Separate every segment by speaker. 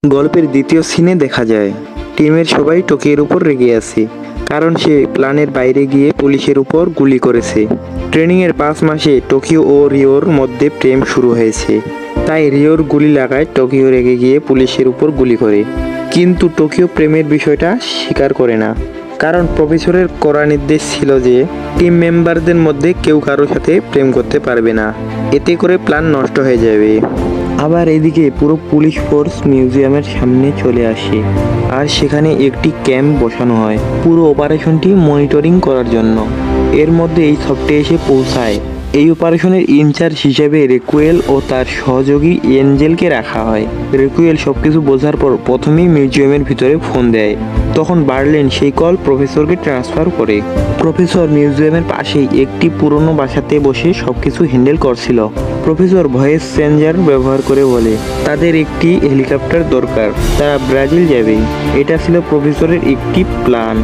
Speaker 1: গল্পের দ্বিতীয় সিনে দেখা যায় টিমের সবাই টোকিওর উপর রেগে আছে, কারণ সে প্ল্যানের বাইরে গিয়ে পুলিশের উপর গুলি করেছে। ট্রেনিংয়ের 5 মাসে টোকিও ও রিওর মধ্যে প্রেম শুরু হয়েছে, তাই রিওর গুলি লাগায় টোকিও রেগে গিয়ে পুলিশের উপর গুলি করে। কিন্তু টোকিও প্রেমের বিষয়টা স্বীকার করে না, কারণ প্রফেসরের কড়া নির্দেশ ছিল যে টিম মেম্বারদের মধ্যে কেউ কারো সাথে প্রেম করতে পারবে না, এতে করে প্ল্যান নষ্ট হয়ে যাবে। আবার এদিকে পুরো পুলিশ ফোর্স মিউজিয়ামের সামনে চলে আসে, আর সেখানে একটি ক্যাম্প বসানো হয় পুরো অপারেশনটি মনিটরিং করার জন্য। এর মধ্যে এই সফটে এসে পৌঁছায়। এই অপারেশনের ইনচার্জ হিসেবে রেকুয়েল ও তার সহযোগী এঞ্জেলকে রাখা হয়। রেকুয়েল সবকিছু বোঝার পর প্রথমেই মিউজিয়ামের ভিতরে ফোন দেয়। তখন বার্লিন সেই কল প্রফেসরকে ট্রান্সফার করে। প্রফেসর মিউজিয়ামের পাশেই একটি পুরনো বাসাতে বসে সবকিছু হ্যান্ডেল করছিল। প্রফেসর ভয়েস চেঞ্জার ব্যবহার করে বলে তাদের একটি হেলিকপ্টার দরকার, তারা ব্রাজিল যাবে। এটা ছিল প্রফেসরের একটি প্ল্যান।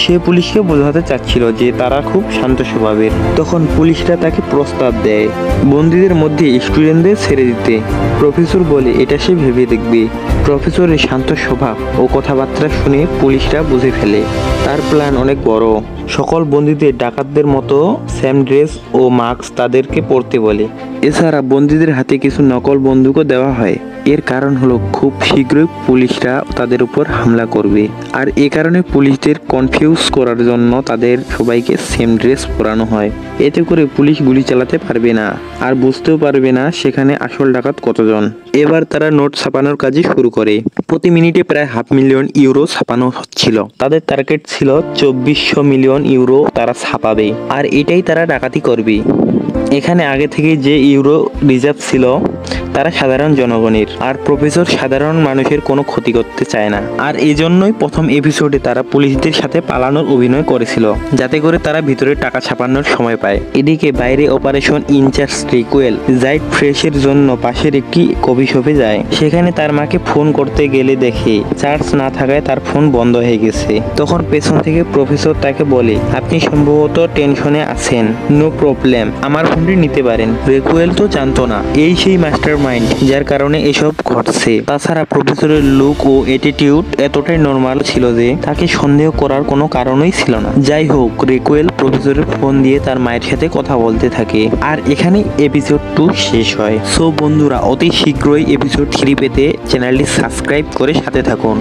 Speaker 1: সে পুলিশকে বোঝাতে চাচ্ছিল যে তারা খুব শান্ত স্বভাবের। তখন পুলিশরা তাকে প্রস্তাব দেয় বন্দীদের মধ্যে স্টুডেন্টদের ছেড়ে দিতে। প্রফেসর বলে এটা সে ভেবে দেখবে। প্রফেসরের শান্ত স্বভাব ও কথাবার্তা শুনে পুলিশরা বুঝে ফেলে তার প্ল্যান অনেক বড়। সকল বন্দীদের ডাকাতদের মতো সেম ড্রেস ও মাস্ক তাদেরকে পরতে বলে। এছাড়া বন্দীদের হাতে কিছু নকল বন্দুকও দেওয়া হয়। এর কারণ হলো খুব শীঘ্রই পুলিশরা তাদের উপর হামলা করবে, আর এ কারণে পুলিশদের কনফিউজ করার জন্য তাদের সবাইকে সেম ড্রেস পরানো হয়। এতে করে পুলিশ গুলি চালাতে পারবে না, আর বুঝতেও পারবে না সেখানে আসল ডাকাত কতজন। এবার তারা নোট ছাপানোর কাজই শুরু করে। প্রতি মিনিটে প্রায় $500,000 ছাপানো হচ্ছিল। তাদের টার্গেট ছিল 2400 মিলিয়ন ইউরো তারা ছাপাবে, আর এটাই তারা ডাকাতি করবে। এখানে আগে থেকে যে ইউরো রিজার্ভ ছিল তারা সাধারণ জনগণের, আর প্রফেসর সাধারণ মানুষের কোনো ক্ষতি করতে চায় না। আর এই জন্যই প্রথম এপিসোডে তারা পুলিশদের সাথে পালানোর অভিনয় করেছিল, যাতে করে তারা ভিতরে টাকা ছাপানোর সময় পায়। এদিকে বাইরে অপারেশন ইনচার্জ রিকুয়েল জাইট ফ্রেশের জন্য পাশের একটি কফি শপে যায়। সেখানে তার মাকে ফোন করতে গেলে দেখে চার্জ না থাকায় তার ফোন বন্ধ হয়ে গেছে। তখন পেছন থেকে প্রফেসর তাকে বলে আপনি সম্ভবত টেনশনে আছেন, নো প্রবলেম, আমার ফোনটি নিতে পারেন। রিকুয়েল তো জানতো না এই সেই মাস্টার মাইন্ড যার কারণে এসব ঘটছে। তাছাড়া প্রফেসরের লুক ও অ্যাটিটিউড এতটাই নর্মাল ছিল যে তাকে সন্দেহ করার কোনো কারণই ছিল না। যাই হোক, রিকুয়েল প্রফেসরের ফোন দিয়ে তার মায়ের সাথে কথা বলতে থাকে, আর এখানে এপিসোড 2 শেষ হয়। সো বন্ধুরা, অতি শীঘ্রই এপিসোড 3 পেতে চ্যানেলটি সাবস্ক্রাইব করে সাথে থাকুন।